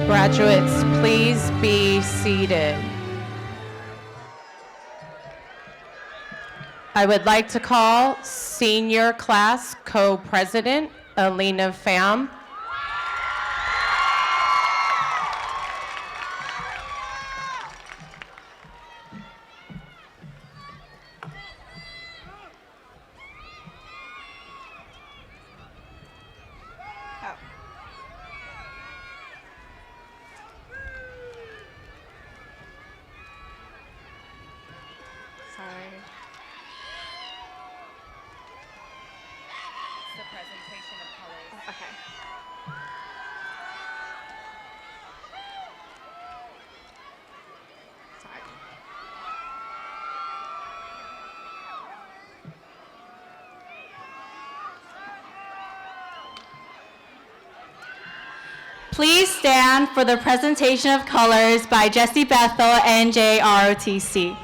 Graduates, please be seated. I would like to call Senior Class Co-President Alina Pham. Please stand for the presentation of colors by Jesse Bethel, NJROTC.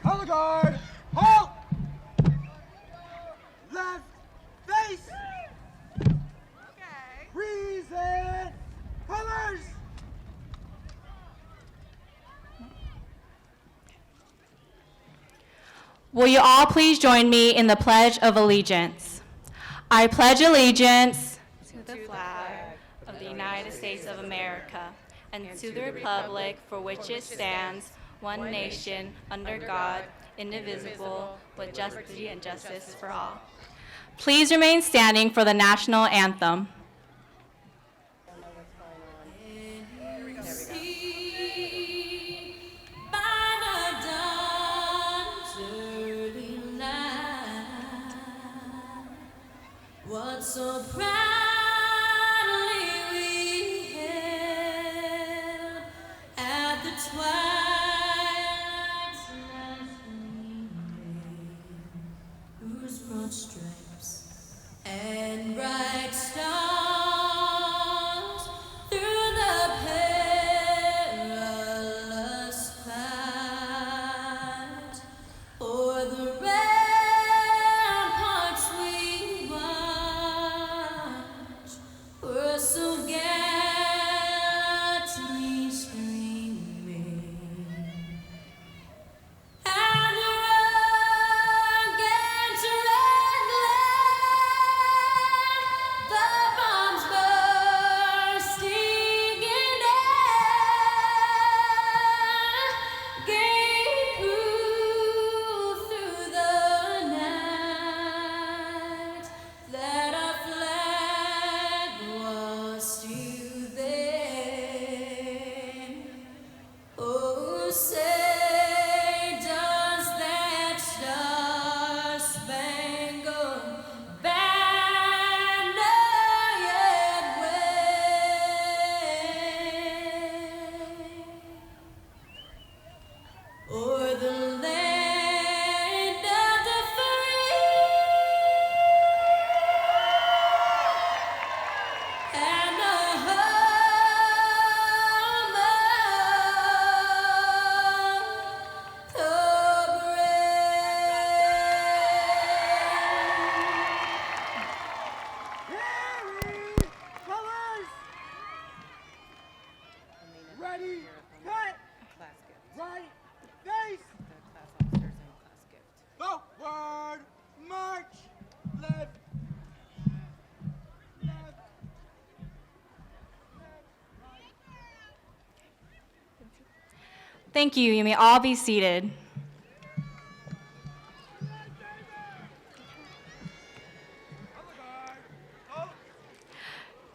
Color guard, halt! Left, face! Okay. Present, colors! Will you all please join me in the Pledge of Allegiance? I pledge allegiance to the flag of the United States of America and to the republic for which it stands, one nation, under God, indivisible, with justice and justice for all. Please remain standing for the national anthem. What so proudly we hailed at the twilight's last gleaming, whose broad stripes and bright stars through the perilous fight o'er the ramparts we watch were so gallantly streaming, and the rugged red land, the bombs bursting in air, gave proof through the night that our flag was still there. Oh, say does that star-spangled banner yet wave o'er the land of the free and the home of the Harry, colors! Ready, cut! Right, face! Forward, march! Left, left, Thank you. You may all be seated.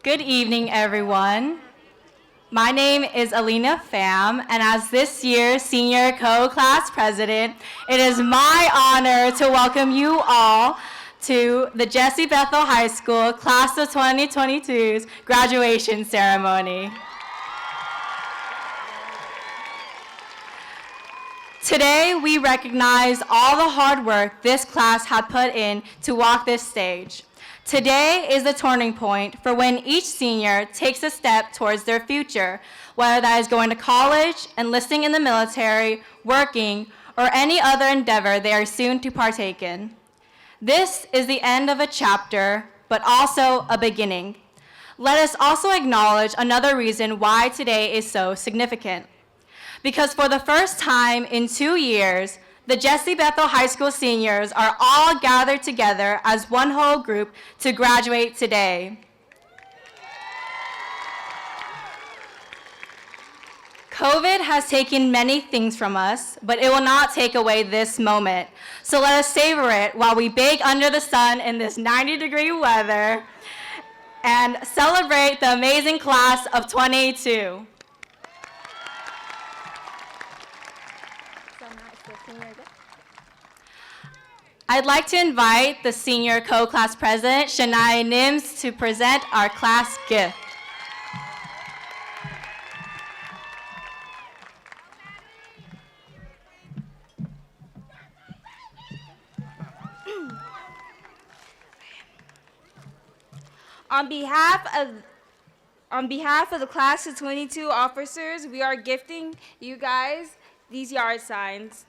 Good evening, everyone. My name is Alina Pham, and as this year's senior co-class president, it is my honor to welcome you all to the Jesse Bethel High School Class of 2022's graduation ceremony. Today, we recognize all the hard work this class had put in to walk this stage. Today is the turning point for when each senior takes a step towards their future, whether that is going to college, enlisting in the military, working, or any other endeavor they are soon to partake in. This is the end of a chapter, but also a beginning. Let us also acknowledge another reason why today is so significant. Because for the first time in 2 years, the Jesse Bethel High School seniors are all gathered together as one whole group to graduate today. COVID has taken many things from us, but it will not take away this moment. So let us savor it while we bake under the sun in this 90-degree weather and celebrate the amazing class of 22. I'd like to invite the senior co-class president, Shania Nims, to present our class gift. On behalf of the class of 22 officers, we are gifting you guys these yard signs.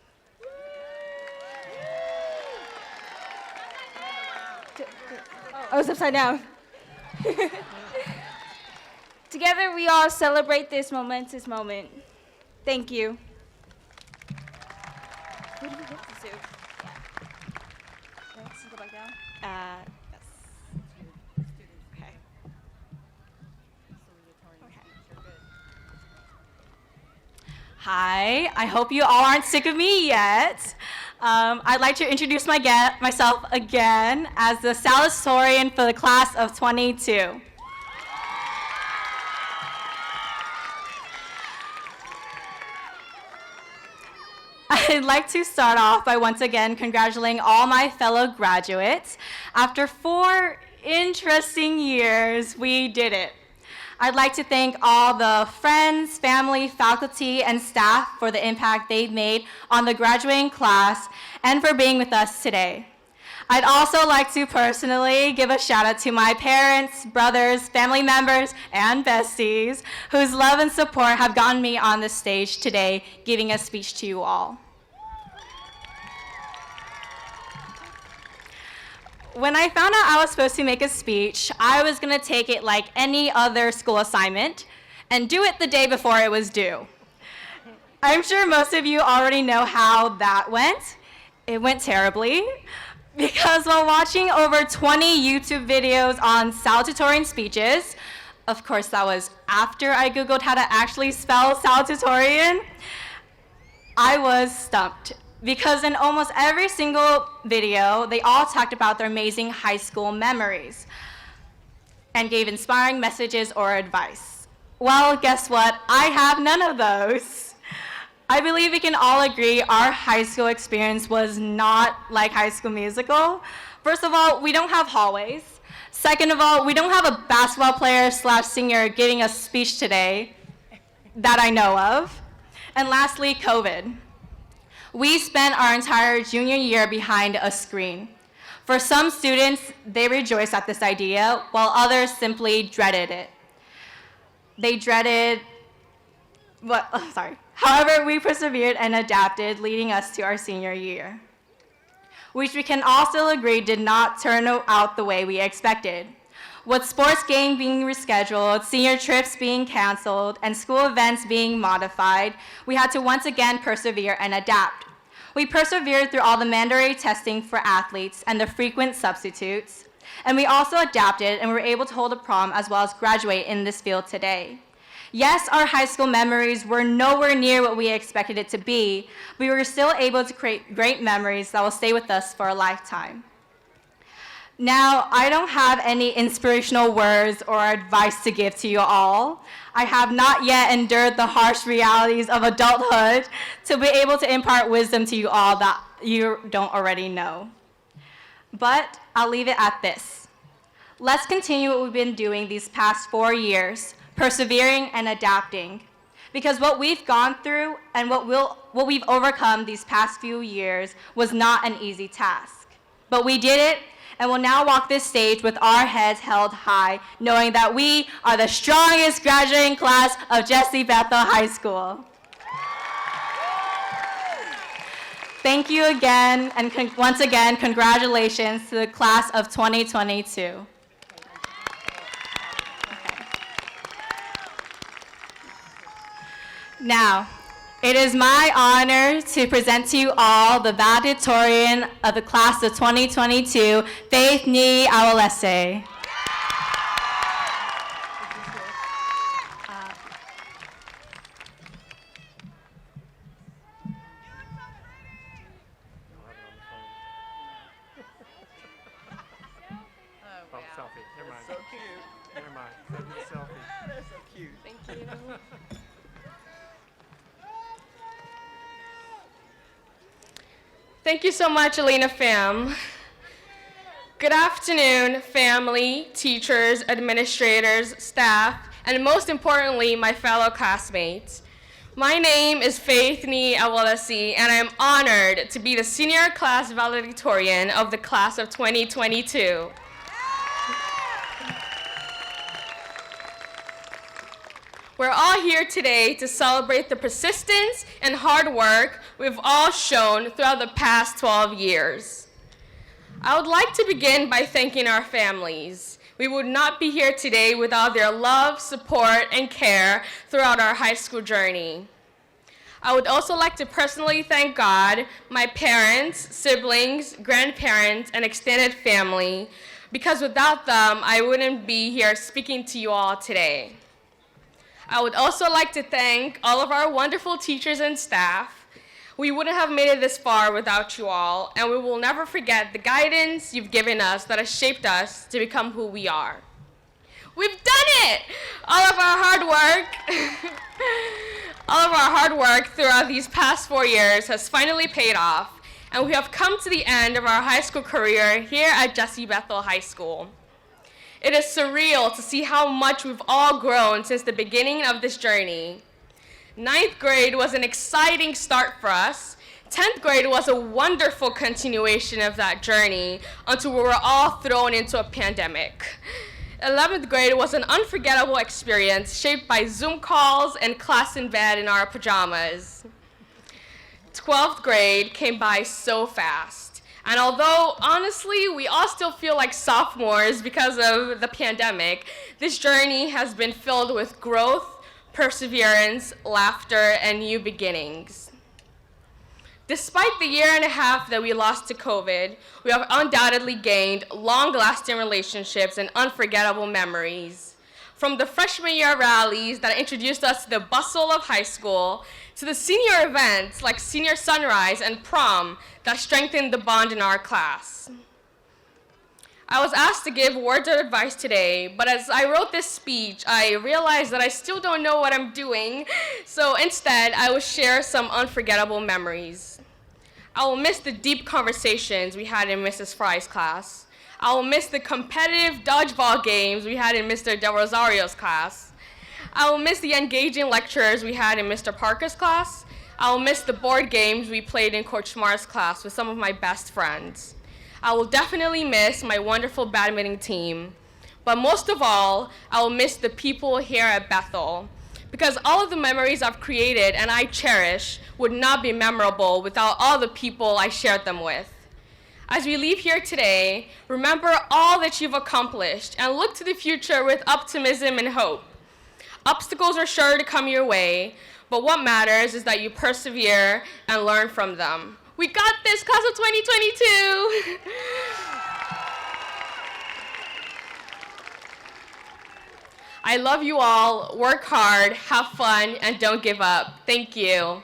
Oh, it's upside down. Together, we all celebrate this momentous moment. Thank you. Who did we gift this to? Yeah. Let's go back down. Yes. Okay. Hi, I hope you all aren't sick of me yet. I'd like to introduce myself again as the Salutatorian for the class of 22. I'd like to start off by once again congratulating all my fellow graduates. After 4 interesting years, we did it. I'd like to thank all the friends, family, faculty, and staff for the impact they've made on the graduating class and for being with us today. I'd also like to personally give a shout out to my parents, brothers, family members, and besties whose love and support have gotten me on this stage today, giving a speech to you all. When I found out I was supposed to make a speech, I was going to take it like any other school assignment and do it the day before it was due. I'm sure most of you already know how that went. It went terribly because while watching over 20 YouTube videos on salutatorian speeches, of course that was after I Googled how to actually spell salutatorian, I was stumped. Because in almost every single video, they all talked about their amazing high school memories and gave inspiring messages or advice. Well, guess what? I have none of those. I believe we can all agree our high school experience was not like High School Musical. First of all, we don't have hallways. Second of all, we don't have a basketball player / singer giving a speech today that I know of. And lastly, COVID. We spent our entire junior year behind a screen. For some students, they rejoiced at this idea, while others simply dreaded it. However, we persevered and adapted, leading us to our senior year, which we can also agree did not turn out the way we expected. With sports games being rescheduled, senior trips being canceled, and school events being modified, we had to once again persevere and adapt. We persevered through all the mandatory testing for athletes and the frequent substitutes, and we also adapted and were able to hold a prom as well as graduate in this field today. Yes, our high school memories were nowhere near what we expected it to be, but we were still able to create great memories that will stay with us for a lifetime. Now, I don't have any inspirational words or advice to give to you all. I have not yet endured the harsh realities of adulthood to be able to impart wisdom to you all that you don't already know. But I'll leave it at this. Let's continue what we've been doing these past 4 years, persevering and adapting. Because what we've gone through and what we've overcome these past few years was not an easy task. But we did it, and will now walk this stage with our heads held high, knowing that we are the strongest graduating class of Jesse Bethel High School. Thank you again, and once again, congratulations to the class of 2022. Now, it is my honor to present to you all the valedictorian of the class of 2022, Faith Ni Awalese. Selfie. Never mind. So cute. Never mind. Take a selfie. That's so cute. Thank you. Thank you so much, Elena fam. Good afternoon, family, teachers, administrators, staff, and most importantly, my fellow classmates. My name is Faith Ni Awalese, and I am honored to be the senior class valedictorian of the class of 2022. We're all here today to celebrate the persistence and hard work we've all shown throughout the past 12 years. I would like to begin by thanking our families. We would not be here today without their love, support, and care throughout our high school journey. I would also like to personally thank God, my parents, siblings, grandparents, and extended family, because without them, I wouldn't be here speaking to you all today. I would also like to thank all of our wonderful teachers and staff. We wouldn't have made it this far without you all, and we will never forget the guidance you've given us that has shaped us to become who we are. We've done it! All of our hard work throughout these past 4 years has finally paid off, and we have come to the end of our high school career here at Jesse Bethel High School. It is surreal to see how much we've all grown since the beginning of this journey. 9th grade was an exciting start for us. 10th grade was a wonderful continuation of that journey until we were all thrown into a pandemic. 11th grade was an unforgettable experience shaped by Zoom calls and class in bed in our pajamas. 12th grade came by so fast. And although, honestly, we all still feel like sophomores because of the pandemic, this journey has been filled with growth, perseverance, laughter, and new beginnings. Despite the year and a half that we lost to COVID, we have undoubtedly gained long-lasting relationships and unforgettable memories. From the freshman year rallies that introduced us to the bustle of high school, to the senior events like Senior Sunrise and Prom that strengthened the bond in our class. I was asked to give words of advice today, but as I wrote this speech, I realized that I still don't know what I'm doing, so instead I will share some unforgettable memories. I will miss the deep conversations we had in Mrs. Fry's class. I will miss the competitive dodgeball games we had in Mr. Del Rosario's class. I will miss the engaging lectures we had in Mr. Parker's class. I will miss the board games we played in Coach Mar's class with some of my best friends. I will definitely miss my wonderful badminton team. But most of all, I will miss the people here at Bethel, because all of the memories I've created and I cherish would not be memorable without all the people I shared them with. As we leave here today, remember all that you've accomplished and look to the future with optimism and hope. Obstacles are sure to come your way, but what matters is that you persevere and learn from them. We got this, class of 2022! I love you all. Work hard, have fun, and don't give up. Thank you.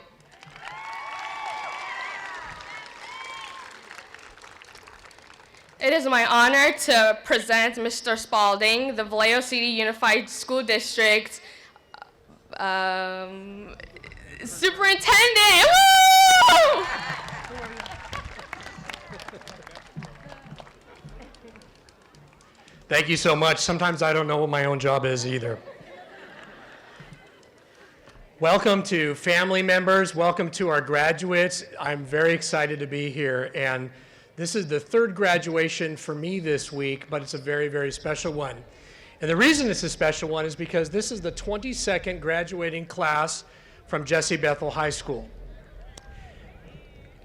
It is my honor to present Mr. Spalding, the Vallejo City Unified School District Superintendent. Woo! Thank you so much. Sometimes I don't know what my own job is either. Welcome to family members. Welcome to our graduates. I'm very excited to be here. And this is the third graduation for me this week, but it's a very, very special one. And the reason it's a special one is because this is the 22nd graduating class from Jesse Bethel High School.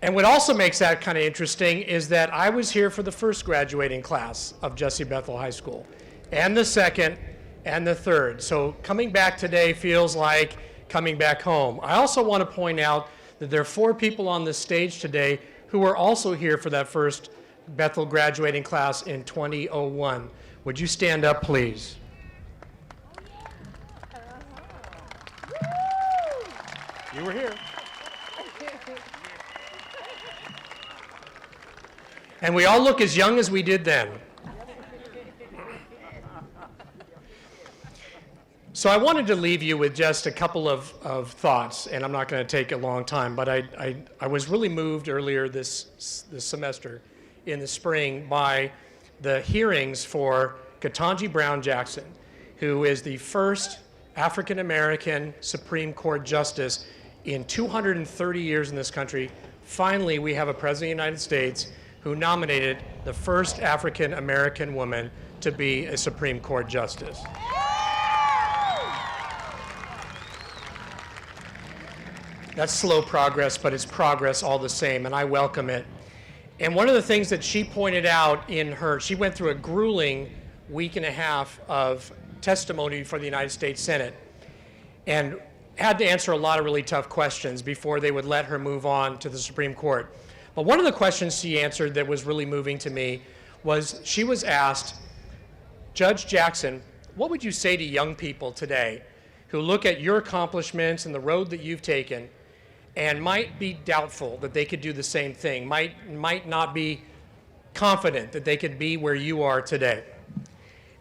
And what also makes that kind of interesting is that I was here for the first graduating class of Jesse Bethel High School, and the second, and the third. So coming back today feels like coming back home. I also want to point out that there are 4 people on this stage today who were also here for that first Bethel graduating class in 2001. Would you stand up, please? You were here. And we all look as young as we did then. So I wanted to leave you with just a couple of thoughts, and I'm not going to take a long time, but I was really moved earlier this semester in the spring by the hearings for Ketanji Brown Jackson, who is the first African American Supreme Court Justice in 230 years in this country. Finally, we have a President of the United States who nominated the first African American woman to be a Supreme Court Justice. That's slow progress, but it's progress all the same, and I welcome it. And one of the things that she pointed out she went through a grueling week and a half of testimony for the United States Senate and had to answer a lot of really tough questions before they would let her move on to the Supreme Court. But one of the questions she answered that was really moving to me was she was asked, Judge Jackson, what would you say to young people today who look at your accomplishments and the road that you've taken and might be doubtful that they could do the same thing, might not be confident that they could be where you are today?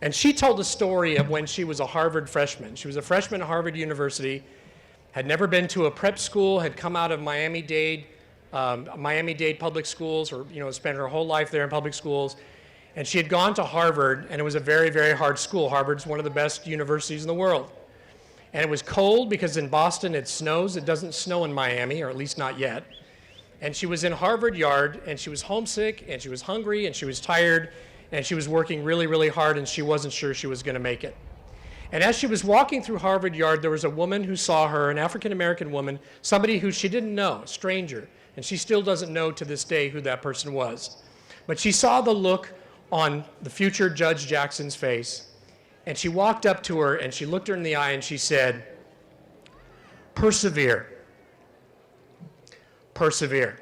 And she told the story of when she was a Harvard freshman. She was a freshman at Harvard University, had never been to a prep school, had come out of Miami-Dade public schools, or spent her whole life there in public schools. And she had gone to Harvard, and it was a very, very hard school. Harvard's one of the best universities in the world. And it was cold because in Boston it snows. It doesn't snow in Miami, or at least not yet. And she was in Harvard Yard, and she was homesick, and she was hungry, and she was tired, and she was working really, really hard, and she wasn't sure she was going to make it. And as she was walking through Harvard Yard, there was a woman who saw her, an African-American woman, somebody who she didn't know, a stranger, and she still doesn't know to this day who that person was. But she saw the look on the future Judge Jackson's face, and she walked up to her and she looked her in the eye and she said, "Persevere. Persevere."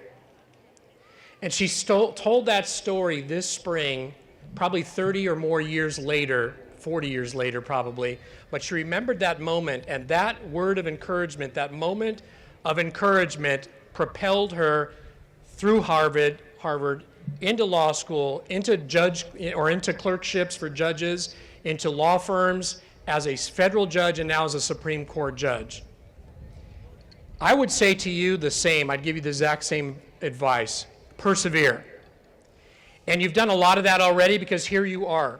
And she told that story this spring, probably 30 or more years later, 40 years later probably, but she remembered that moment, and that word of encouragement, that moment of encouragement propelled her through Harvard, into law school, into clerkships for judges, into law firms, as a federal judge, and now as a Supreme Court judge. I would say to you the same. I'd give you the exact same advice. Persevere. And you've done a lot of that already, because here you are.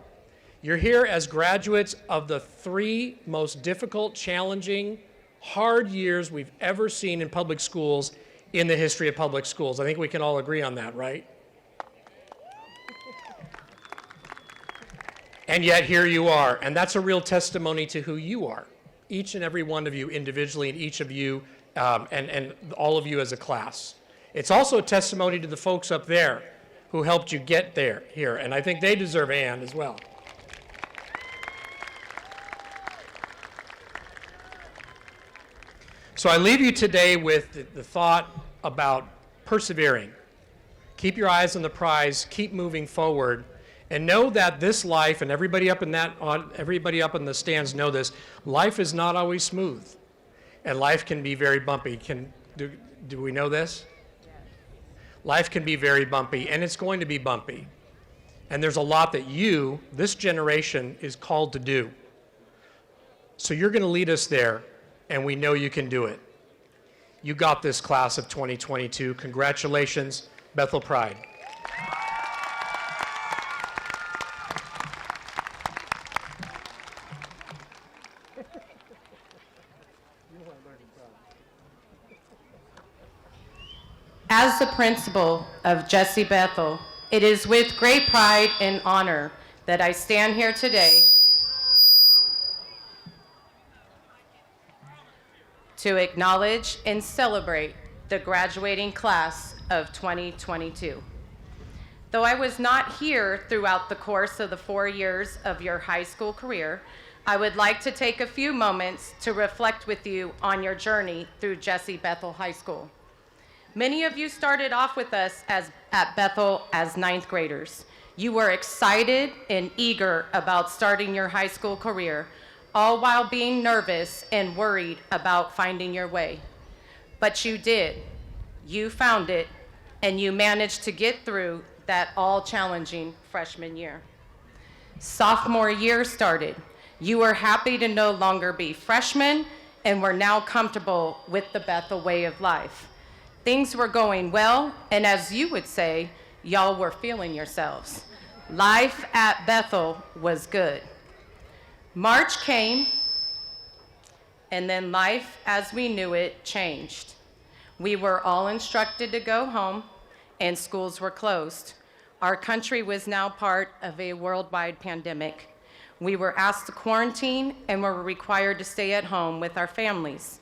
You're here as graduates of the 3 most difficult, challenging, hard years we've ever seen in public schools in the history of public schools. I think we can all agree on that, right? And yet here you are, and that's a real testimony to who you are, each and every one of you individually, and each of you and all of you as a class. It's also a testimony to the folks up there who helped you get here, and I think they deserve a hand as well. So I leave you today with the thought about persevering. Keep your eyes on the prize, keep moving forward, and know that this life, and everybody up in the stands know this, life is not always smooth, and life can be very bumpy. Do we know this? Yes. Life can be very bumpy, and it's going to be bumpy. And there's a lot that you, this generation, is called to do. So you're going to lead us there, and we know you can do it. You got this, class of 2022. Congratulations, Bethel Pride. As the principal of Jesse Bethel, it is with great pride and honor that I stand here today to acknowledge and celebrate the graduating class of 2022. Though I was not here throughout the course of the 4 years of your high school career, I would like to take a few moments to reflect with you on your journey through Jesse Bethel High School. Many of you started off with us at Bethel as 9th graders. You were excited and eager about starting your high school career, all while being nervous and worried about finding your way. But you did. You found it, and you managed to get through that all-challenging freshman year. Sophomore year started. You were happy to no longer be freshmen and were now comfortable with the Bethel way of life. Things were going well, and as you would say, y'all were feeling yourselves. Life at Bethel was good. March came, and then life as we knew it changed. We were all instructed to go home, and schools were closed. Our country was now part of a worldwide pandemic. We were asked to quarantine and were required to stay at home with our families.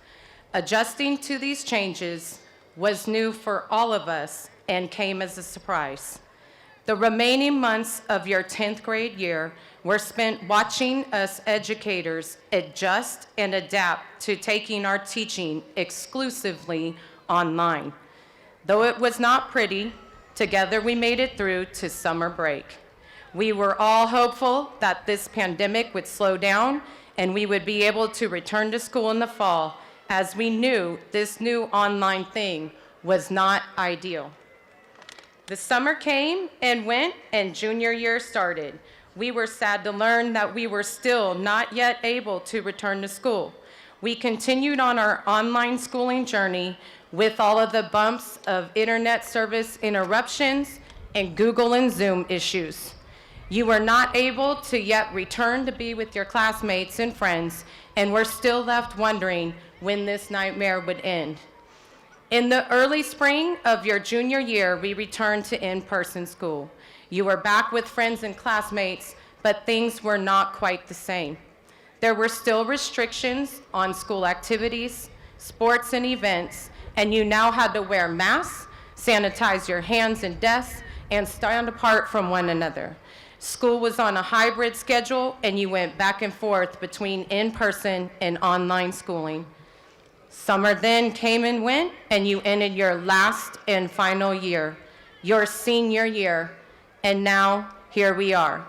Adjusting to these changes was new for all of us and came as a surprise. The remaining months of your 10th grade year were spent watching us educators adjust and adapt to taking our teaching exclusively online. Though it was not pretty, together we made it through to summer break. We were all hopeful that this pandemic would slow down and we would be able to return to school in the fall, as we knew this new online thing was not ideal. The summer came and went, and junior year started. We were sad to learn that we were still not yet able to return to school. We continued on our online schooling journey with all of the bumps of internet service interruptions and Google and Zoom issues. You were not able to yet return to be with your classmates and friends, and were still left wondering when this nightmare would end. In the early spring of your junior year, we returned to in-person school. You were back with friends and classmates, but things were not quite the same. There were still restrictions on school activities, sports, and events, and you now had to wear masks, sanitize your hands and desks, and stand apart from one another. School was on a hybrid schedule, and you went back and forth between in-person and online schooling. Summer then came and went, and you ended your last and final year, your senior year, and now here we are.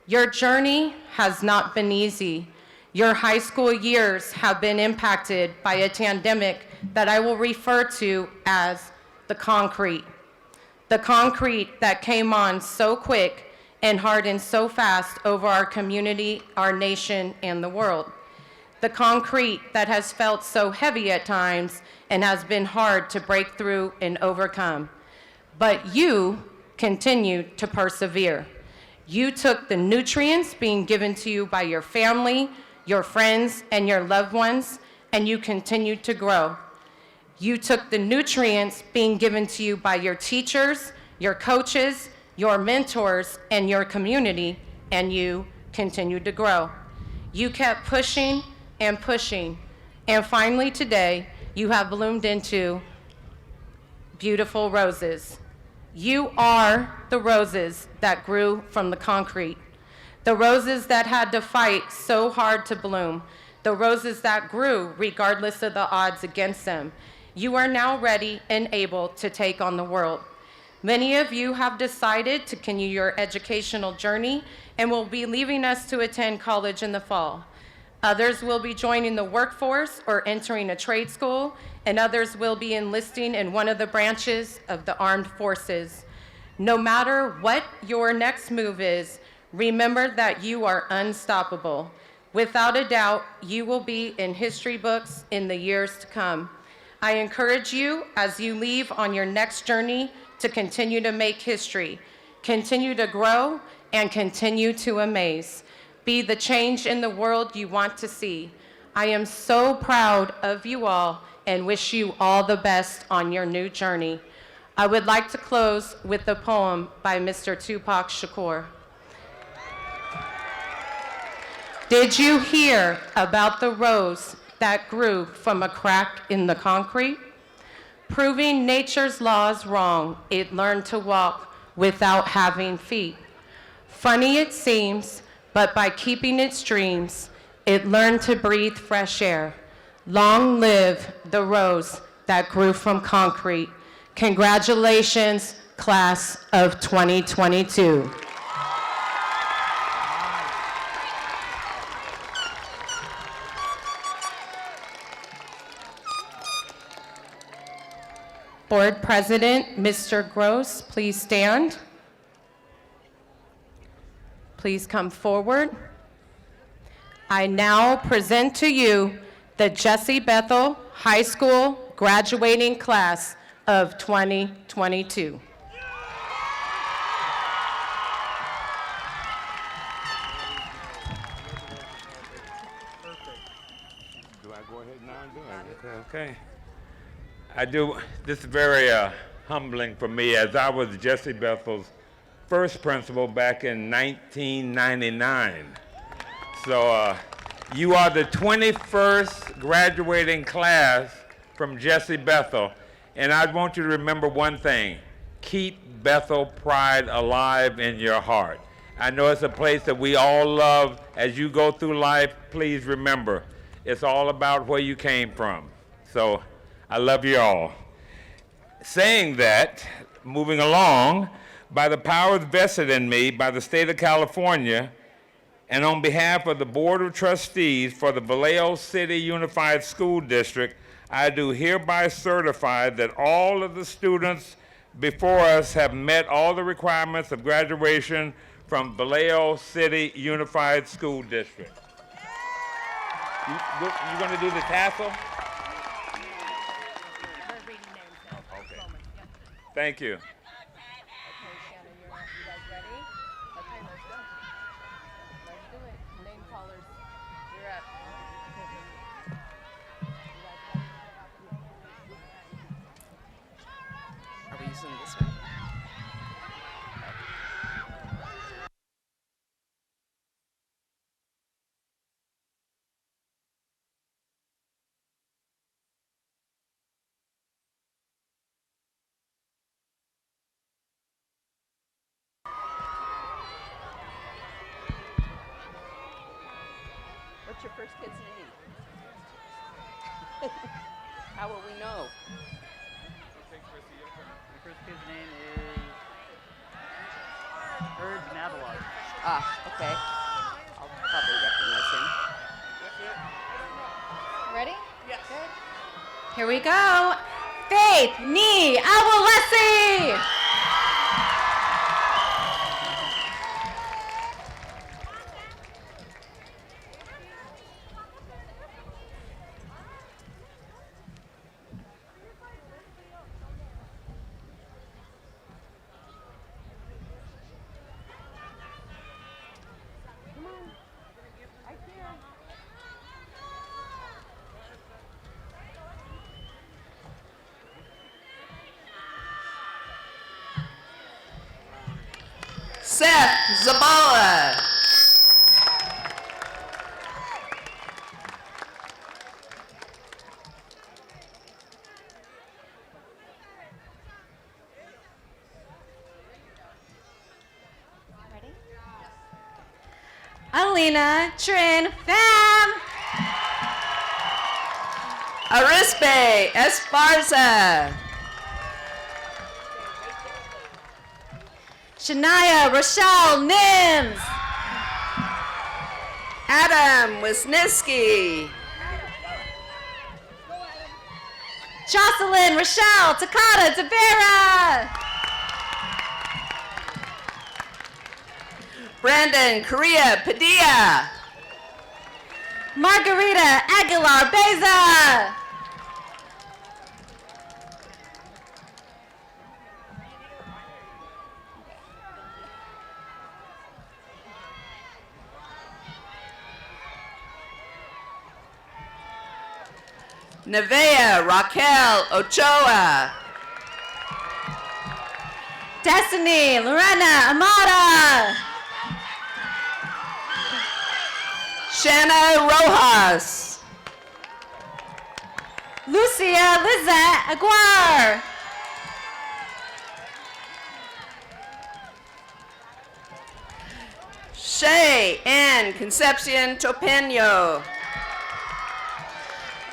Your journey has not been easy. Your high school years have been impacted by a pandemic that I will refer to as the concrete. The concrete that came on so quick and hardened so fast over our community, our nation, and the world. The concrete that has felt so heavy at times and has been hard to break through and overcome. But you continued to persevere. You took the nutrients being given to you by your family, your friends, and your loved ones, and you continued to grow. You took the nutrients being given to you by your teachers, your coaches, your mentors, and your community, and you continued to grow. You kept pushing and pushing, and finally today, you have bloomed into beautiful roses. You are the roses that grew from the concrete, the roses that had to fight so hard to bloom, the roses that grew regardless of the odds against them. You are now ready and able to take on the world. Many of you have decided to continue your educational journey and will be leaving us to attend college in the fall. Others will be joining the workforce or entering a trade school, and others will be enlisting in one of the branches of the armed forces. No matter what your next move is, remember that you are unstoppable. Without a doubt, you will be in history books in the years to come. I encourage you as you leave on your next journey to continue to make history, continue to grow, and continue to amaze. Be the change in the world you want to see. I am so proud of you all and wish you all the best on your new journey. I would like to close with a poem by Mr. Tupac Shakur. Did you hear about the rose that grew from a crack in the concrete? Proving nature's laws wrong, it learned to walk without having feet. Funny it seems, but by keeping its dreams, it learned to breathe fresh air. Long live the rose that grew from concrete. Congratulations, class of 2022. Board President, Mr. Gross, please stand. Please come forward. I now present to you the Jesse Bethel High School graduating class of 2022. Do I go ahead now and do it? Okay. This is very humbling for me, as I was Jesse Bethel's first principal back in 1999. So you are the 21st graduating class from Jesse Bethel, and I want you to remember one thing: keep Bethel pride alive in your heart. I know it's a place that we all love. As you go through life, please remember, it's all about where you came from. So I love you all. Saying that, moving along, by the powers vested in me by the state of California, and on behalf of the Board of Trustees for the Vallejo City Unified School District, I do hereby certify that all of the students before us have met all the requirements of graduation from Vallejo City Unified School District. You going to do the tassel? Okay. Thank you. Are we using this one? What's your first kid's name? How will we know? My first kid's name is Urge Nabalog. Ah, okay. I'll probably recognize him. Ready? Yes. Good. Here we go. Faith Ni Awolesi. Seth Zabala. Alina Trin Pham. Arispe Esparza. Shania Rochelle Nims. Adam Wisniewski. Jocelyn Rochelle Takata Tabera. Brandon Correa Padilla. Margarita Aguilar Beza. Nevea Raquel Ochoa. Destiny Lorena Amata. Shanna Rojas. Lucia Lizette Aguar. Shay Ann Concepcion Topeno.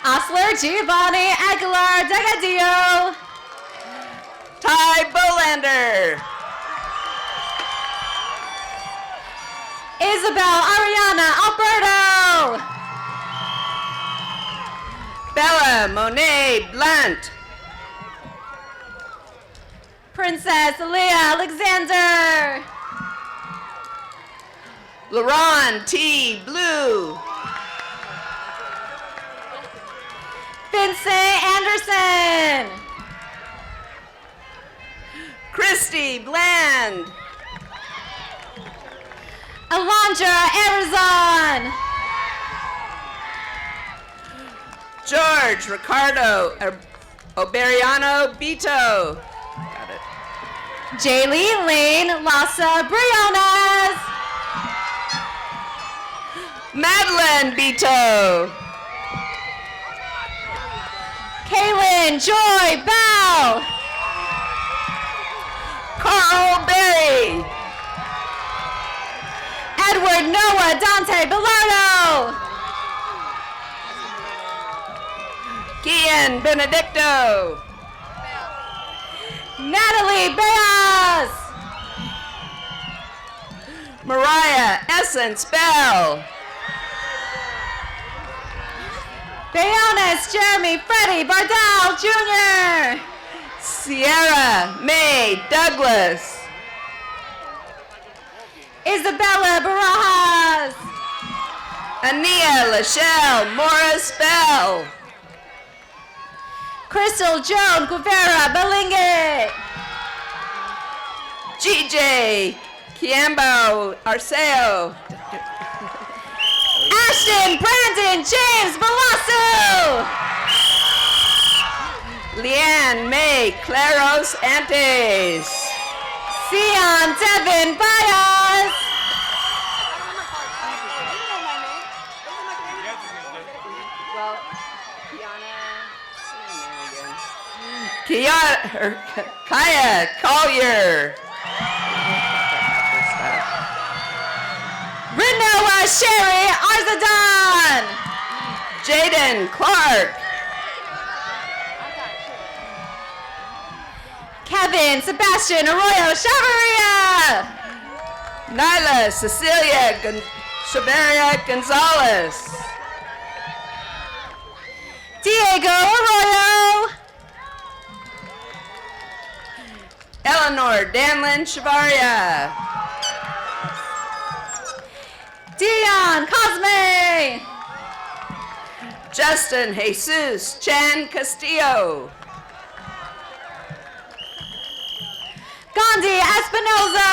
Osler Giovanni Aguilar Degadillo. Ty Bolander. Isabel Ariana Alberto. Bella Monet Blunt. Princess Leah Alexander. LaRon T. Blue. Vincent Anderson. Christy Bland. Alondra Arizon. George Ricardo Oberiano Bito. Got it. Jaylee Lane Lassa Briones. Madeline Bito. Kaylin Joy Bell. Carl Berry. Edward Noah Dante Bellardo. Kian Benedicto. Natalie Beas. Mariah Essence Bell. Bayones Jeremy Freddie Bardell Jr. Sierra May Douglas. Isabella Barajas. Ania Lachelle Morris Bell. Crystal Joan Guevara Belingue. GJ Kiambo Arceo. Ashton Brandon James Belasu. Leanne May Claros Antes. Sion Devin Baez. Kaya Collier. Renoa Sherry Arzadon. Jaden Clark. Kevin Sebastian Arroyo Chavarria. Nyla Cecilia Chavarria Gonzalez. Diego Arroyo. Eleanor Danlin Chavarria. Dion Cosme. Justin Jesus Chan Castillo. Gandhi Espinoza.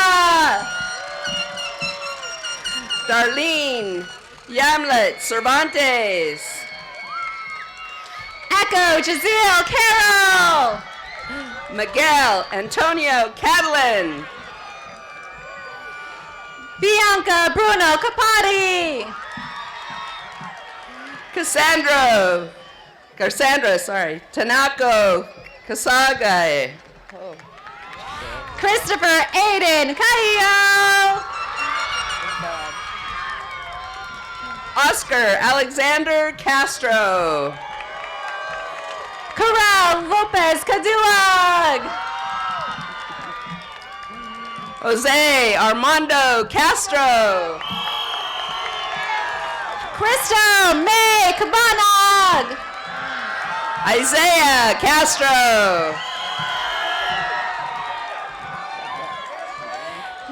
Darlene Yamlet Cervantes. Echo Jaziel Carroll. Miguel Antonio Catalan. Bianca Bruno Capati. Cassandra, Tanako Kasagai. Christopher Aiden Caillo. Oscar Alexander Castro. Corral Lopez Cadillac. Jose Armando Castro. Crystal May Cabanog. Isaiah Castro.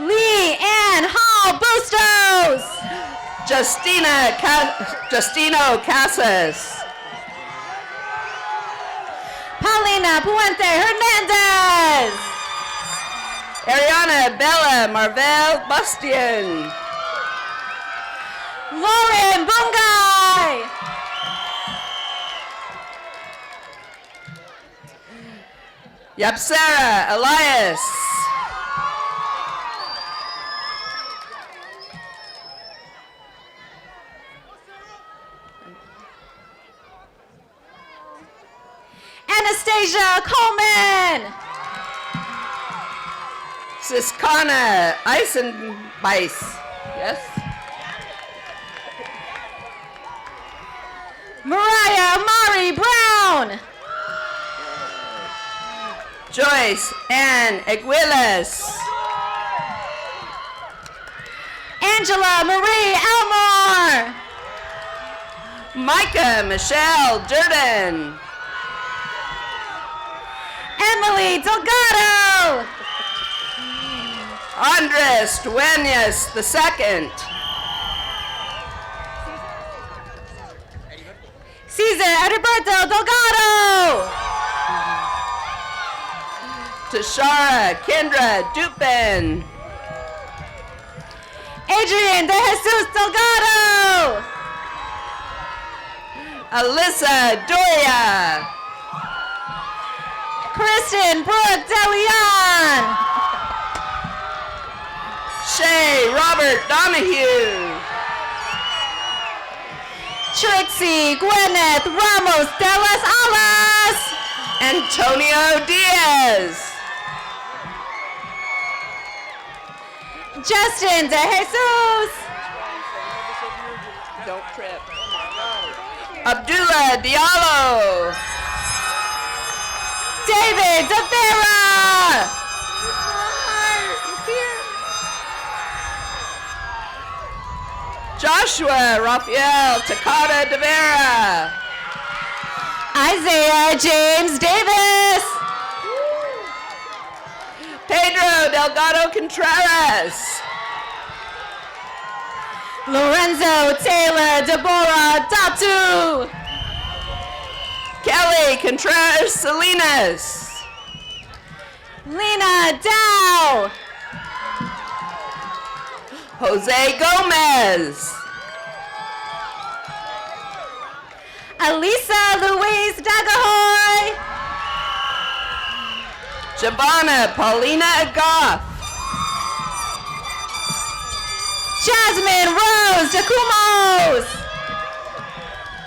Lee Ann Hall Justino Casas. Paulina Puente Hernandez. Ariana Bella Marvel Bastian. Lauren Bungay. Yapsara Elias. Anastasia Coleman. Siskana Eisenbeiss. Yes. Mariah Mari Brown. Joyce Ann Aguilas. Angela Marie Elmore. Micah Michelle Durden. Emily Delgado. Andres Duenas II. Cesar Edilberto Delgado. Tashara Kendra Dupin. Adrian De Jesus Delgado. Alyssa Doria. Kristen Brooke DeLeon. Shay Robert Donahue. Trixie Gwyneth Ramos de las Alas. Antonio Diaz. Justin De Jesus. Don't trip. Abdullah Diallo. David De Vera. Joshua Rafael Takata De Vera. Isaiah James Davis. Pedro Delgado Contreras. Lorenzo Taylor Deborah Datu. Kelly Contreras Salinas. Lena Dow. Jose Gomez. Elisa Louise Dagahoy. Jabana Paulina Goff. Jasmine Rose Jacumos.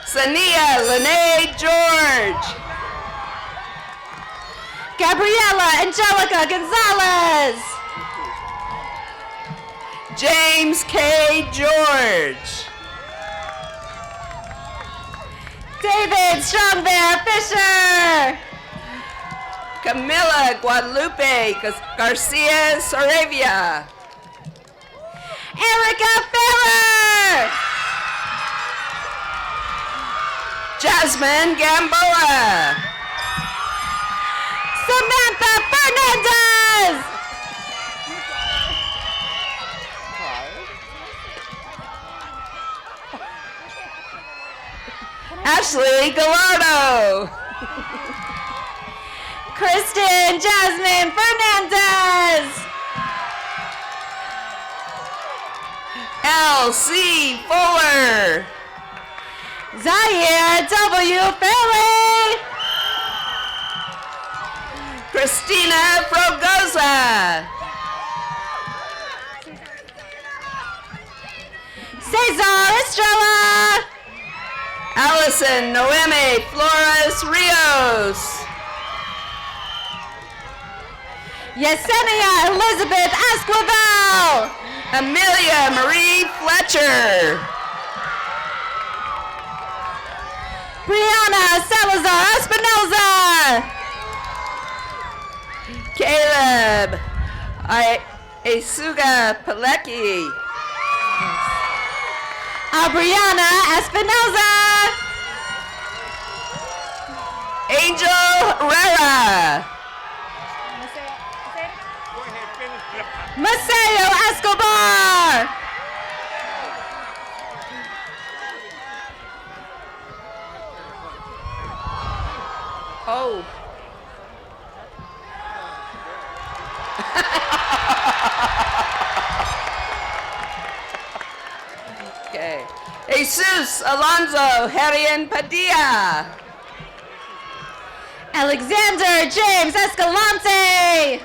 Sania Lene George. Gabriela Angelica Gonzalez. James K. George. David Strongbear Fisher. Camila Guadalupe Garcia Saravia. Erica Ferrer. Jasmine Gamboa. Samantha Fernandez. Ashley Gallardo. Kristen Jasmine Fernandez. L.C. Fuller. Zaire W. Fairley. Christina Frogosa. Cesar Estrella. Allison Noemi Flores Rios. Yesenia Elizabeth Esquivel. Amelia Marie Fletcher. Brianna Salazar Espinoza. Caleb Asuga Pilecki. Brianna Espinoza. Angel Herrera. Maceo Escobar. Okay. Jesus Alonso Herian Padilla. Alexander James Escalante.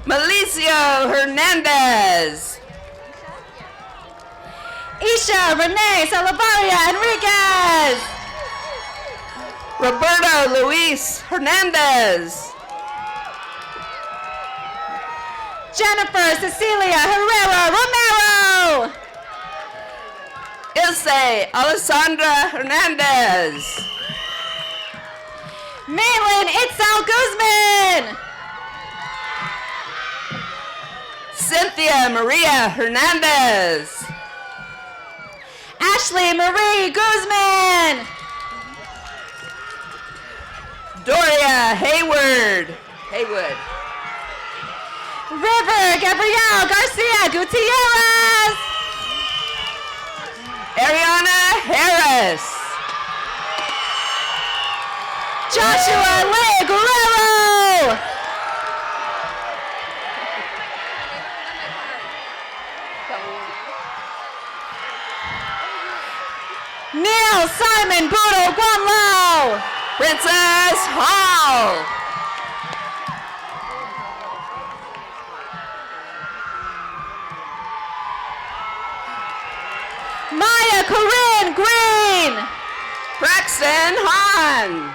Malicio Hernandez. Isha Renee Salavaria Enriquez. Roberto Luis Hernandez. Jennifer Cecilia Herrera Romero. Ilse Alessandra Hernandez. Maylin Itzal Guzman. Cynthia Maria Hernandez. Ashley Marie Guzman. Doria Haywood. River Gabrielle Garcia Gutierrez. Ariana Harris. Joshua Lee Guerrero. Neil Simon Boodle Guanlo. Princess Hall. Maya Corinne Green. Braxton Hahn.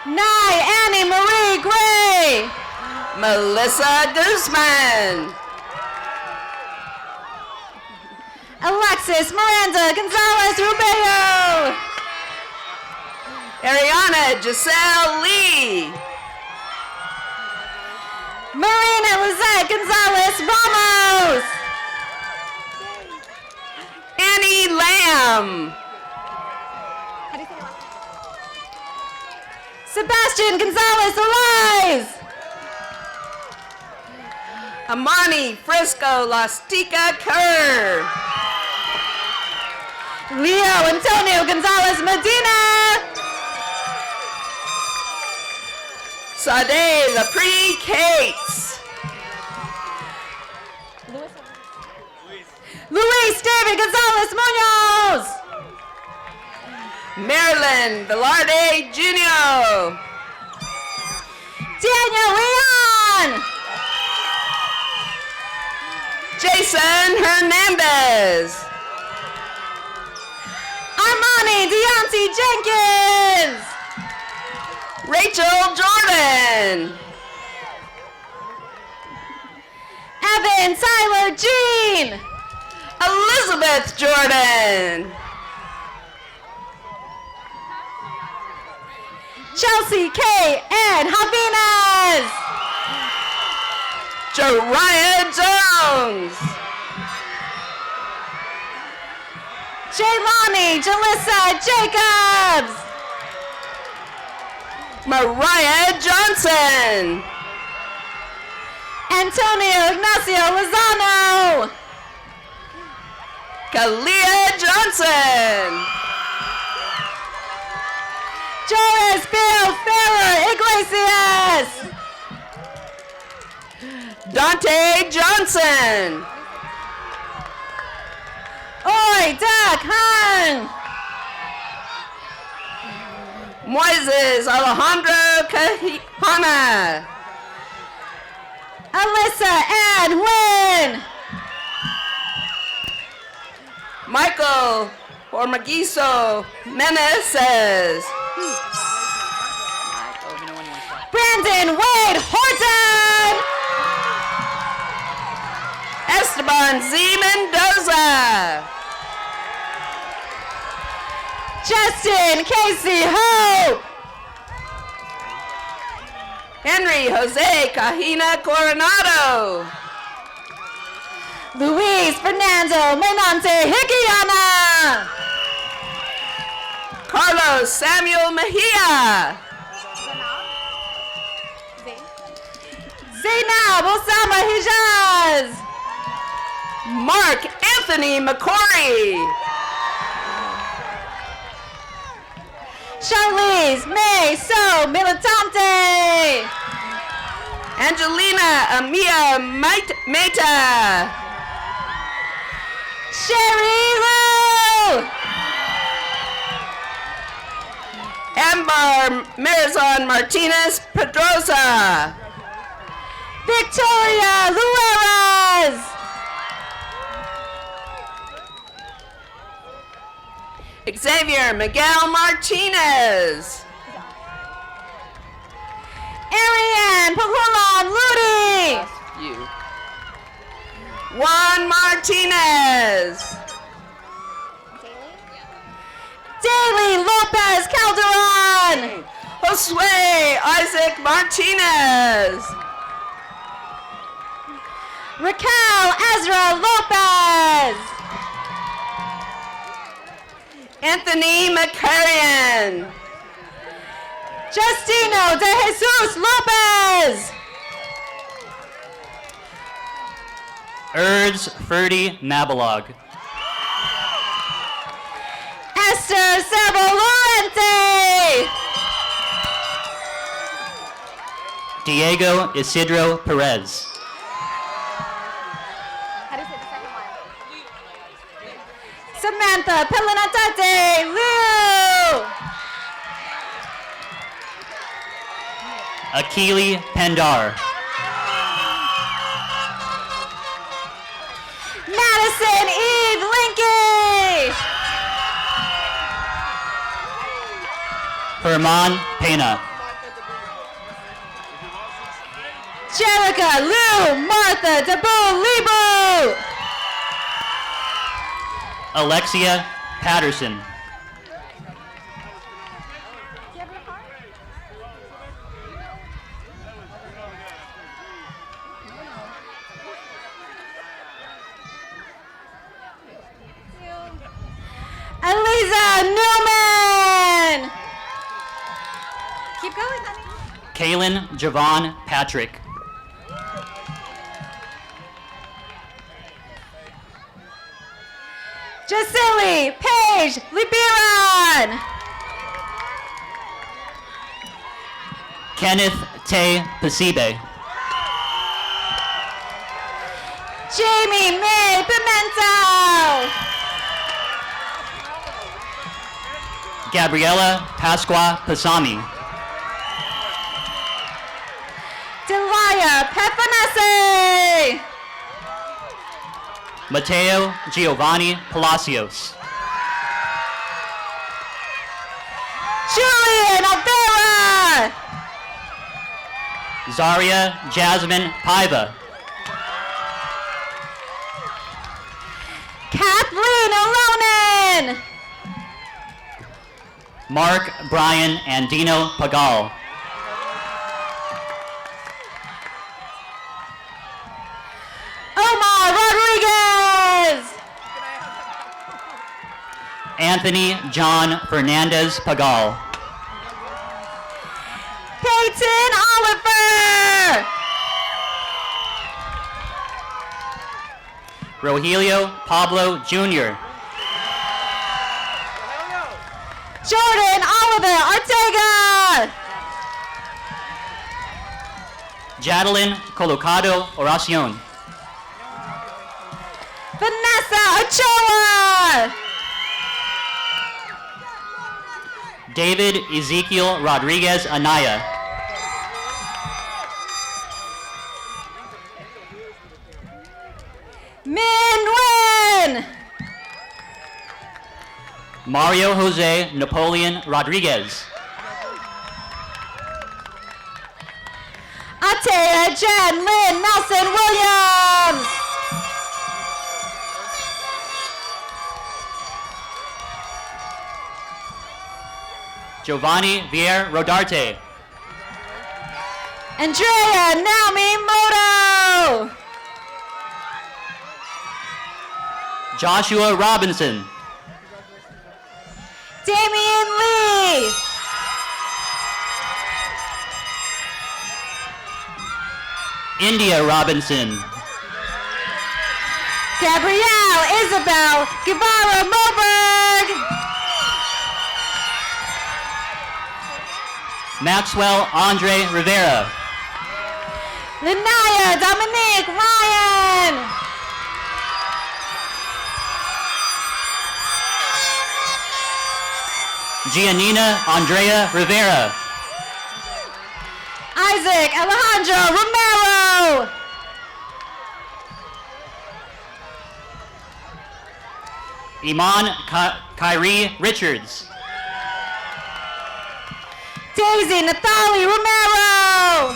Nye Annie Marie Gray. Melissa Guzman. Alexis Miranda Gonzalez Rubeo. Ariana Giselle Lee. Marina Lizette Gonzalez Ramos. Annie Lamb. Sebastian Gonzalez Eliz. Amani Frisco Lastica Kerr. Leo Antonio Gonzalez Medina. Sade Lapri Cates. Luis David Gonzalez Munoz. Marilyn Velarde Jr. Daniel Leon. Jason Hernandez. Armani Deontay Jenkins. Rachel Jordan. Evan Tyler Jean. Elizabeth Jordan. Chelsea K. and Javinez. Jariah Jones. Jaylani Jalissa Jacobs. Mariah Johnson. Antonio Ignacio Lozano. Kalia Johnson. Joris Bill Ferrer Iglesias. Dante Johnson. Oi Duck Han. Moises Alejandro Cajana. Alyssa Ann Wynn. Michael Ormagiso Meneses. Brandon Wade Horton. Esteban Z. Mendoza. Justin Casey Hope. Henry Jose Cajina Coronado. Luis Fernando Menante Hikiana. Carlos Samuel Mejia. Zainab Osama Hijaz. Mark Anthony McCory. Charlize May So Militante. Angelina Amia Meta. Sherry Lou. Amber Marizon Martinez Pedrosa. Victoria Lueras. Xavier Miguel Martinez. Ariane Pahulon Ludi. You. Juan Martinez. Daily Lopez Calderon. Josue Isaac Martinez. Raquel Ezra Lopez. Anthony McCarrion. Justino de Jesus Lopez. Urs Ferdy Nabalog. Esther Sabo Lorente. Diego Isidro Perez. Samantha Pelinatate Liu. Akili Pendar. Madison Eve Linky. Herman Pena. Jerica Lou Martha Dabu Libu. Alexia Patterson. Eliza Newman. Keep going, honey. Kaylin Javon Patrick. Jacely Paige Libiran. Kenneth Tay Pasibe. Jamie May Pimento. Gabriela Pasqua Pasami. Delia Pefanese. Mateo Giovanni Palacios. Julian Alvera. Zaria Jasmine Paiva. Kathleen Alonen. Mark Brian Andino Pagal. Omar Rodriguez. Anthony John Fernandez Pagal. Peyton Oliver. Rogelio Pablo Jr. Jordan Oliver Ortega. Jadelyn Colocado Oracion. Vanessa Ochoa. David Ezekiel Rodriguez Anaya. Min Nguyen. Mario Jose Napoleon Rodriguez. Atea Jen Lynn Nelson Williams. Giovanni Vier Rodarte. Andrea Naomi Moto. Joshua Robinson. Damian Lee. India Robinson. Gabrielle Isabel Guevara Moberg. Maxwell Andre Rivera. Linaya Dominique Ryan. Giannina Andrea Rivera. Isaac Alejandro Romero. Iman Kyrie Richards. Daisy Nathalie Romero.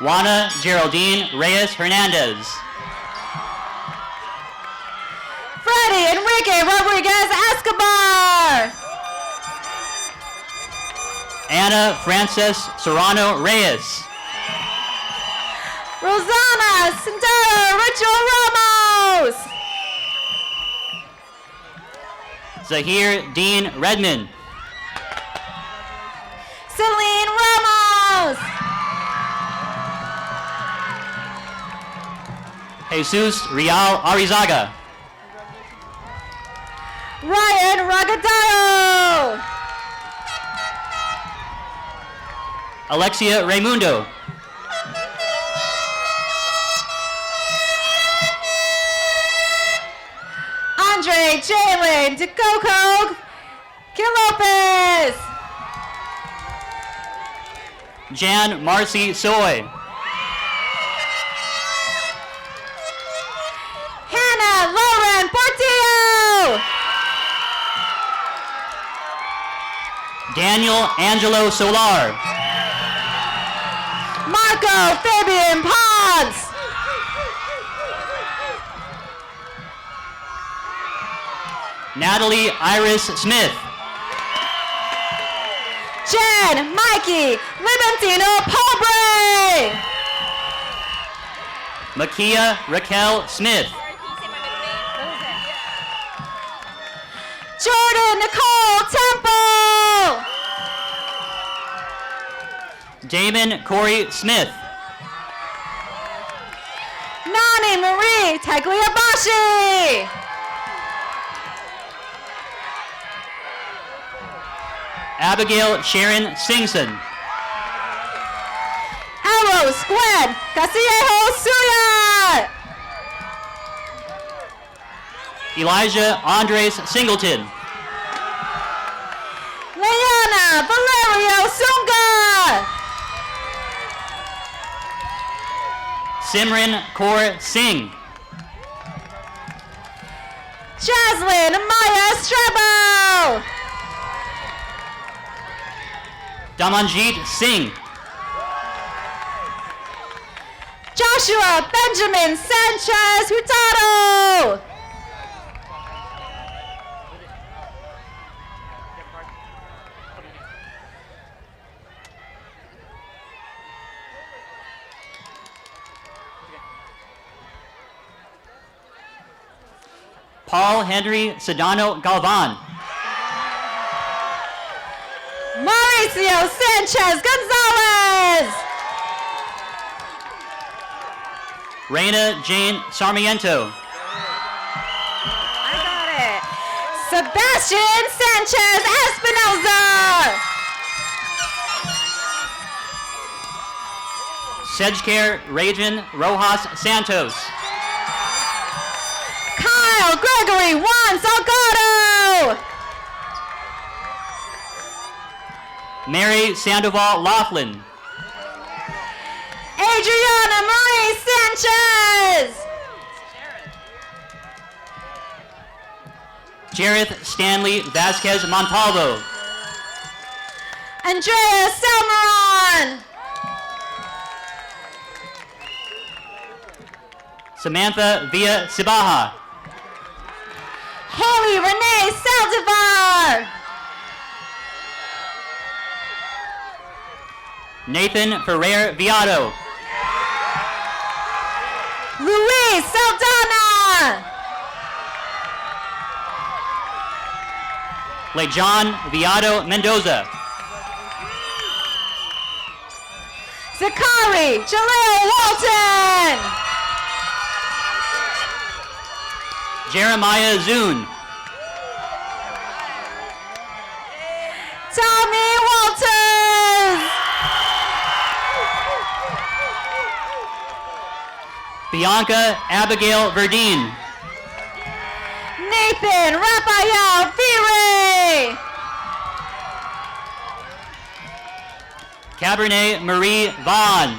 Juana Geraldine Reyes Hernandez. Freddie Enrique Rodriguez Escobar. Anna Frances Serrano Reyes. Rosanna Santana Rachel Ramos. Zahir Dean Redmond. Celine Ramos. Jesus Real Arizaga. Ryan Ragadayo. Alexia Raimundo. Andre Jalen DeCoco Lopez. Jan Marcy Soy. Hannah Lauren Portillo. Daniel Angelo Solar. Marco Fabian Ponce. Natalie Iris Smith. Jen Mikey Limentino Pobre. Makia Raquel Smith. Jordan Nicole Temple. Damon Corey Smith. Nani Marie Tagliabashi. Abigail Sharon Singson. Arrow Squad Casillejo Suya. Elijah Andres Singleton. Leona Valerio Sunga. Simran Kaur Singh. Jaslyn Maya Strabo. Damanjeet Singh. Joshua Benjamin Sanchez Hurtado. Paul Henry Sedano Galvan. Mauricio Sanchez Gonzalez. Reina Jane Sarmiento. I got it. Sebastian Sanchez Espinoza. Sedgecare Rajan Rojas Santos. Kyle Gregory Juan Salgado. Mary Sandoval Laughlin. Adriana Marie Sanchez. Jareth Stanley Vasquez Montalvo. Andrea Salmeron. Samantha Villa Sibaha. Haley Renee Saldivar. Nathan Ferrer Viado. Luis Saldana. Lejon Viado Mendoza. Zakari Jaleel Walton. Jeremiah Zune. Tommy Walters. Bianca Abigail Verdeen. Nathan Raphael Fire. Cabernet Marie Vaughn.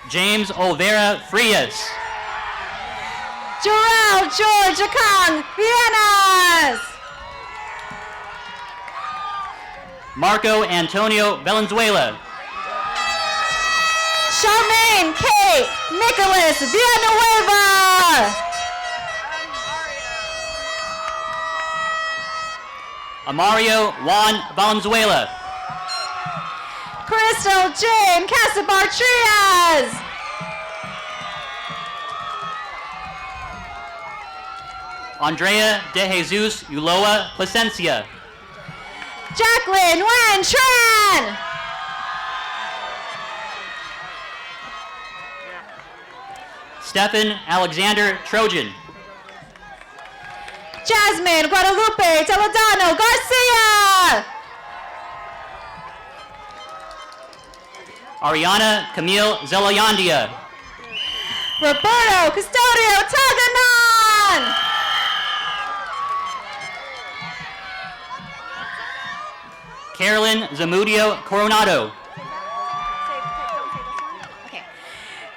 James Olvera Frias. Jarrell George Akang Viennas. Marco Antonio Valenzuela. Charmaine K. Nicholas Villanueva. Amario Juan Valenzuela. Crystal Jane Casabar Trias. Andrea De Jesus Uloa Placencia. Jacqueline Wen Tran. Stephen Alexander Trojan. Jasmine Guadalupe Toledano Garcia. Ariana Camille Zelayandia. Roberto Custodio Taganon. Carolyn Zamudio Coronado.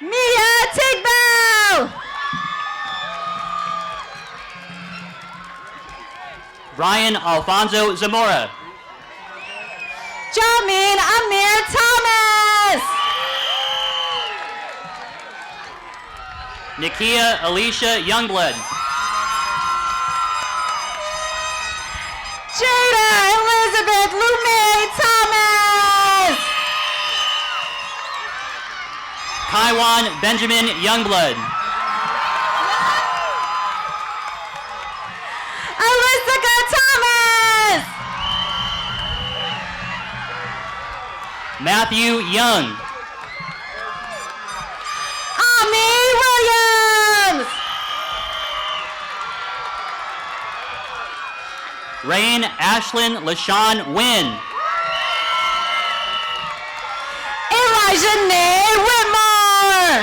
Mia Tigbo. Ryan Alfonso Zamora. Jamin Amir Thomas. Nikia Alicia Youngblood. Jada Elizabeth Lume Thomas. Kaiwan Benjamin Youngblood. Alyssa Thomas. Matthew Young. Ami Williams. Rain Ashlyn LaShawn Wynn. Elijah Nay Whitmore.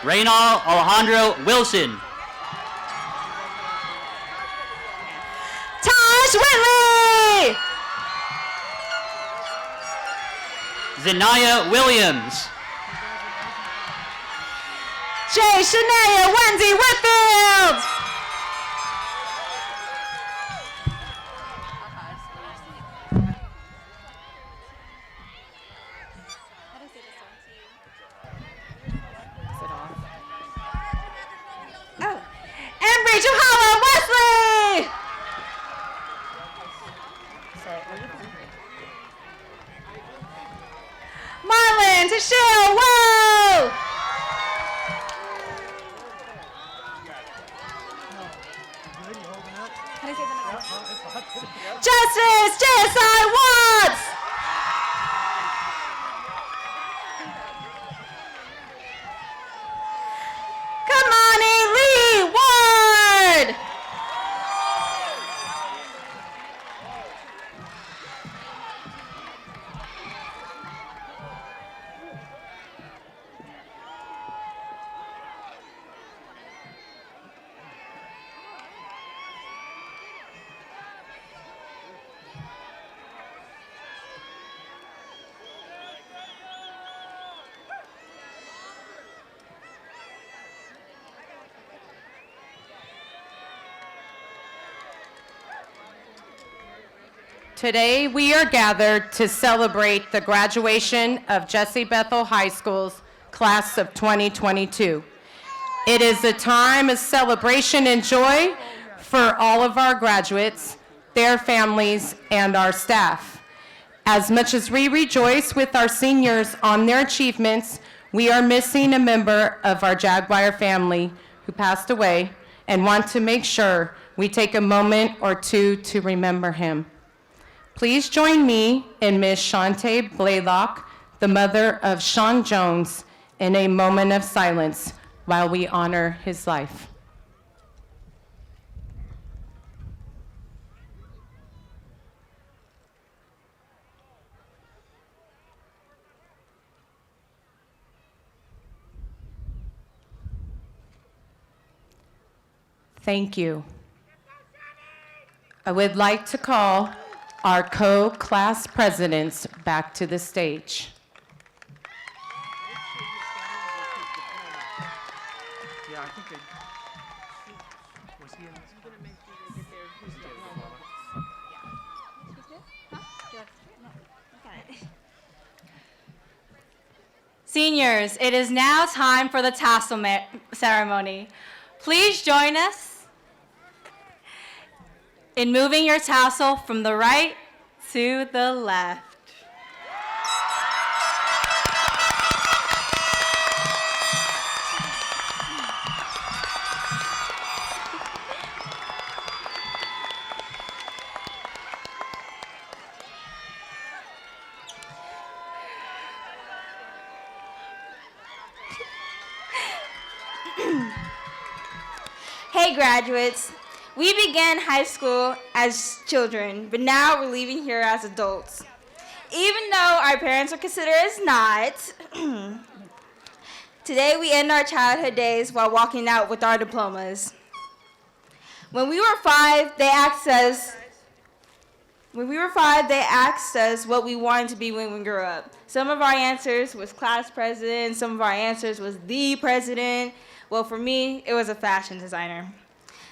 Reynal Alejandro Wilson. Tosh Whitley. Zanaya Williams. Jay Shania Wendy Whitfield. And Rachel Howard Wesley. Marlon Tashil Whoa. Justice JSI Watts. Kamani Lee Ward. Today, we are gathered to celebrate the graduation of Jesse Bethel High School's class of 2022. It is a time of celebration and joy for all of our graduates, their families, and our staff. As much as we rejoice with our seniors on their achievements, we are missing a member of our Jaguar family who passed away and want to make sure we take a moment or two to remember him. Please join me in Ms. Shante Blaylock, the mother of Sean Jones, in a moment of silence while we honor his life. Thank you. I would like to call our co-class presidents back to the stage. Yeah, I think they. Was he in this? Seniors, it is now time for the tassel ceremony. Please join us in moving your tassel from the right to the left. Hey graduates, we began high school as children, but now we're leaving here as adults. Even though our parents would consider us not, today we end our childhood days while walking out with our diplomas. When we were five, they asked us what we wanted to be when we grew up. Some of our answers was class president, some of our answers was the president. Well, for me, it was a fashion designer.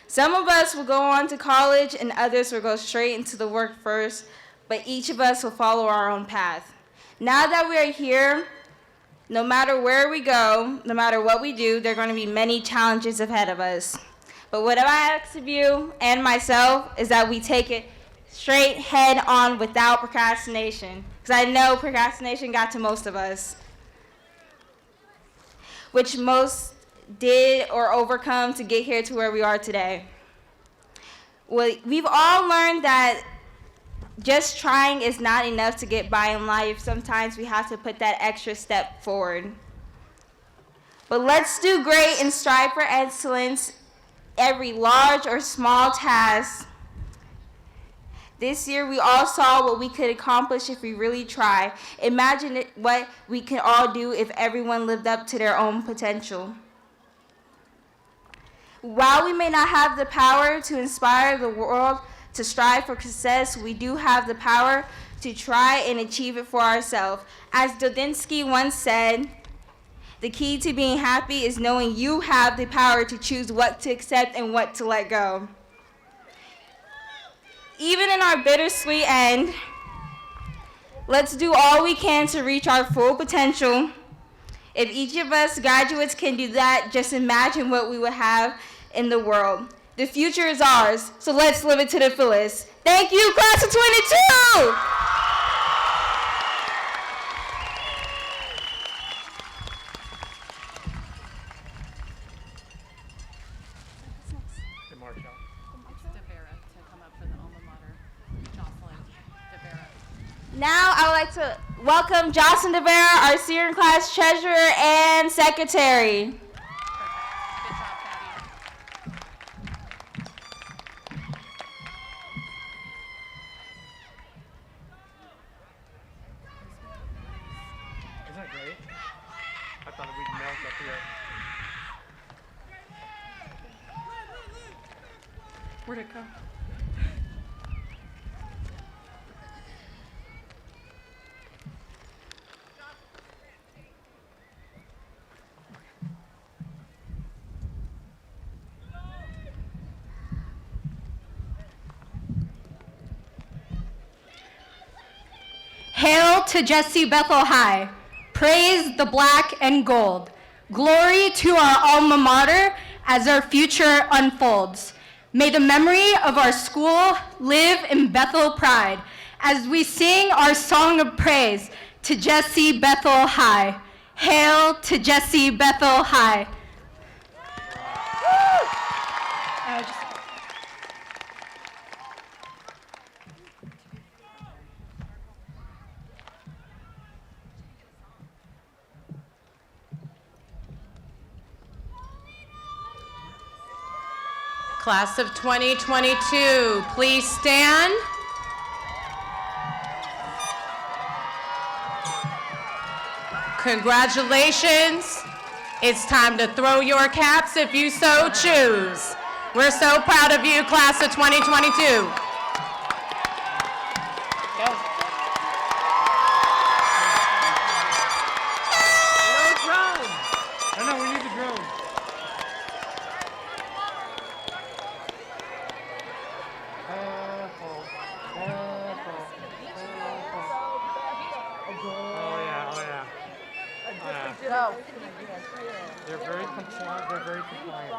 Some of us will go on to college and others will go straight into the workforce, but each of us will follow our own path. Now that we are here, no matter where we go, no matter what we do, there are going to be many challenges ahead of us. But what I ask of you and myself is that we take it straight head on without procrastination, because I know procrastination got to most of us, which most did or overcome to get here to where we are today. Well, we've all learned that just trying is not enough to get by in life. Sometimes we have to put that extra step forward. But let's do great and strive for excellence every large or small task. This year we all saw what we could accomplish if we really try. Imagine what we could all do if everyone lived up to their own potential. While we may not have the power to inspire the world to strive for success, we do have the power to try and achieve it for ourselves. As Dodinsky once said, the key to being happy is knowing you have the power to choose what to accept and what to let go. Even in our bittersweet end, let's do all we can to reach our full potential. If each of us graduates can do that, just imagine what we would have in the world. The future is ours, so let's live it to the fullest. Thank you, class of 22! Now I would like to welcome Jocelyn DeVera, our senior class treasurer and secretary. Isn't that great? I thought we'd melt up here. Where'd it go? Hail to Jesse Bethel High. Praise the black and gold. Glory to our alma mater as our future unfolds. May the memory of our school live in Bethel pride as we sing our song of praise to Jesse Bethel High. Hail to Jesse Bethel High. Class of 2022, please stand. Congratulations. It's time to throw your caps if you so choose. We're so proud of you, Class of 2022. They're very compliant. They're very compliant.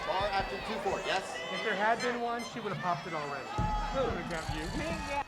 Bar after 2-4, yes? If there had been one, she would have popped it already. Would have got you.